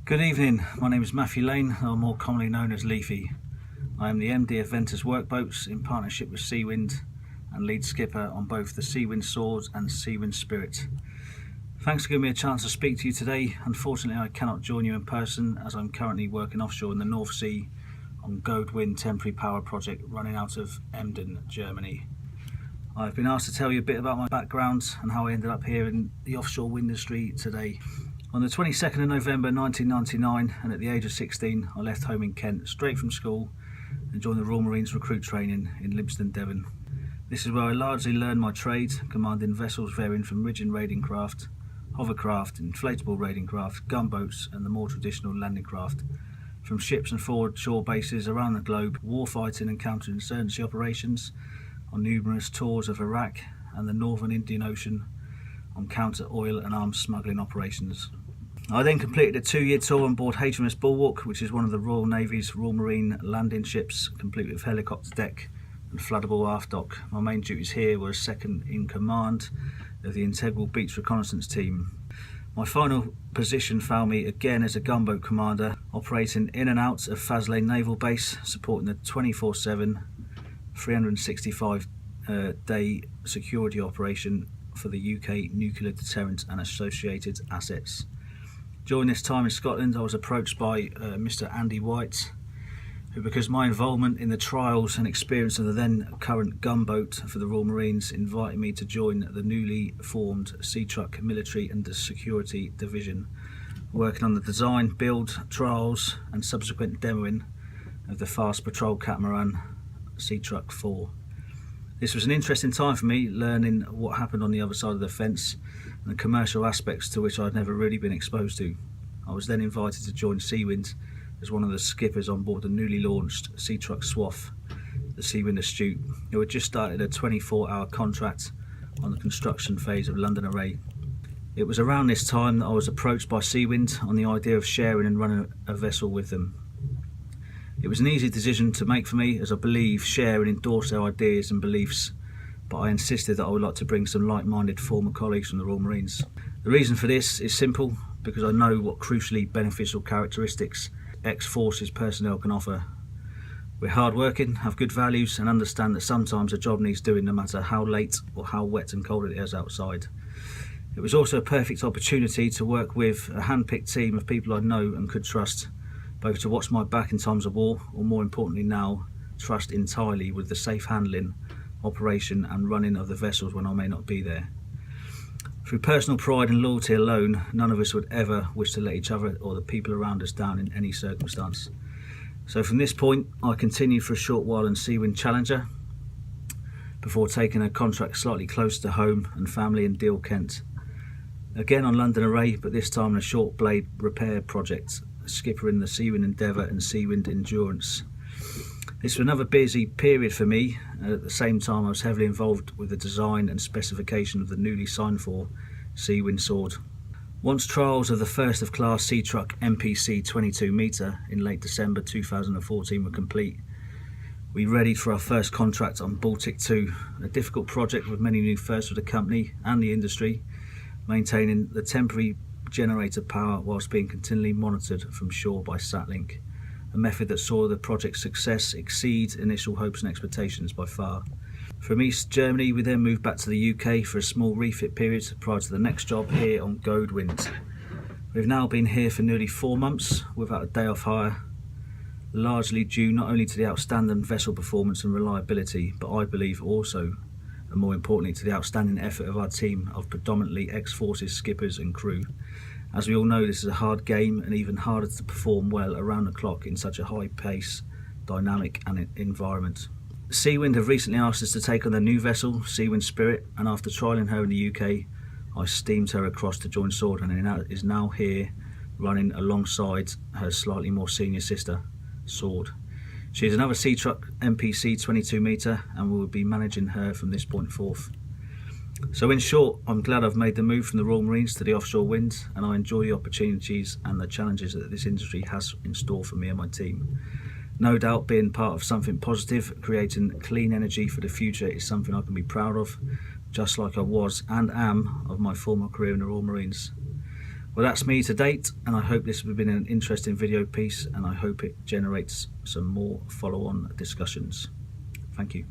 Good evening, my name is Leafy Lane, or more commonly known as Leafy. I am the MD of Ventus Workboats in partnership with CWind and lead skipper on both the CWind Sword and CWind Spirit. Thanks for giving me a chance to speak to you today. Unfortunately, I cannot join you in person as I'm currently working offshore in the North Sea on CWind temporary power project running out of Emden, Germany. I've been asked to tell you a bit about my background and how I ended up here in the offshore wind industry today. On the 22nd of November 1999, and at the age of 16, I left home in Kent straight from school and joined the Royal Marines recruit training in Lympstone, Devon. This is where I largely learned my trade, commanding vessels varying from rigid raiding craft, hovercraft, inflatable raiding craft, gunboats and the more traditional landing craft. From ships and forward shore bases around the globe, warfighting and counterinsurgency operations on numerous tours of Iraq and the Northern Indian Ocean on counter oil and arms smuggling operations. I then completed a 2-year tour on board HMS Bulwark, which is one of the Royal Navy's Royal Marine landing ships, complete with helicopter deck and floodable aft dock. My main duties here were as second in command of the integral beach reconnaissance team. My final position found me again as a gunboat commander, operating in and out of Faslane Naval Base, supporting the 24/7, 365-day security operation for the UK nuclear deterrent and associated assets. During this time in Scotland, I was approached by Mr. Andy White, who, because my involvement in the trials and experience of the then current gunboat for the Royal Marines, invited me to join the newly formed Sea Truck Military and Security Division, working on the design, build, trials and subsequent demoing of the fast patrol catamaran Sea Truck 4. This was an interesting time for me, learning what happened on the other side of the fence and the commercial aspects to which I'd never really been exposed to. I was then invited to join CWind as one of the skippers on board the newly launched Sea Truck Swaff, the CWind Astute, who had just started a 24-hour contract on the construction phase of London Array. It was around this time that I was approached by CWind on the idea of sharing and running a vessel with them. It was an easy decision to make for me, as I believe, share and endorse their ideas and beliefs, but I insisted that I would like to bring some like-minded former colleagues from the Royal Marines. The reason for this is simple, because I know what crucially beneficial characteristics ex-forces personnel can offer. We're hard-working, have good values and understand that sometimes a job needs doing no matter how late or how wet and cold it is outside. It was also a perfect opportunity to work with a hand-picked team of people I know and could trust, both to watch my back in times of war, or more importantly now, trust entirely with the safe handling, operation and running of the vessels when I may not be there. Through personal pride and loyalty alone, none of us would ever wish to let each other or the people around us down in any circumstance. So from this point, I continued for a short while in CWind Challenger, before taking a contract slightly closer to home and family in Deal, Kent. Again on London Array, but this time on a short blade repair project, skipper in the CWind Endeavour and CWind Endurance. This was another busy period for me, and at the same time I was heavily involved with the design and specification of the newly signed for CWind Sword. Once trials of the first of class Sea Truck MPC 22 metre in late December 2014 were complete, we readied for our first contract on Baltic 2, a difficult project with many new firsts for the company and the industry, maintaining the temporary generator power whilst being continually monitored from shore by Satlink, a method that saw the project's success exceed initial hopes and expectations by far. From East Germany, we then moved back to the UK for a small refit period prior to the next job here on CWind. We've now been here for nearly 4 months without a day off hire, largely due not only to the outstanding vessel performance and reliability, but I believe also, and more importantly, to the outstanding effort of our team of predominantly ex-forces skippers and crew. As we all know, this is a hard game and even harder to perform well around the clock in such a high pace, dynamic environment. CWind have recently asked us to take on their new vessel, CWind Spirit, and after trialling her in the UK, I steamed her across to join Sword and is now here running alongside her slightly more senior sister, Sword. She is another Sea Truck MPC 22 metre and we will be managing her from this point forth. So in short, I'm glad I've made the move from the Royal Marines to the offshore wind, and I enjoy the opportunities and the challenges that this industry has in store for me and my team. No doubt being part of something positive, creating clean energy for the future, is something I can be proud of, just like I was and am of my former career in the Royal Marines. Well, that's me to date, and I hope this has been an interesting video piece, and I hope it generates some more follow-on discussions. Thank you.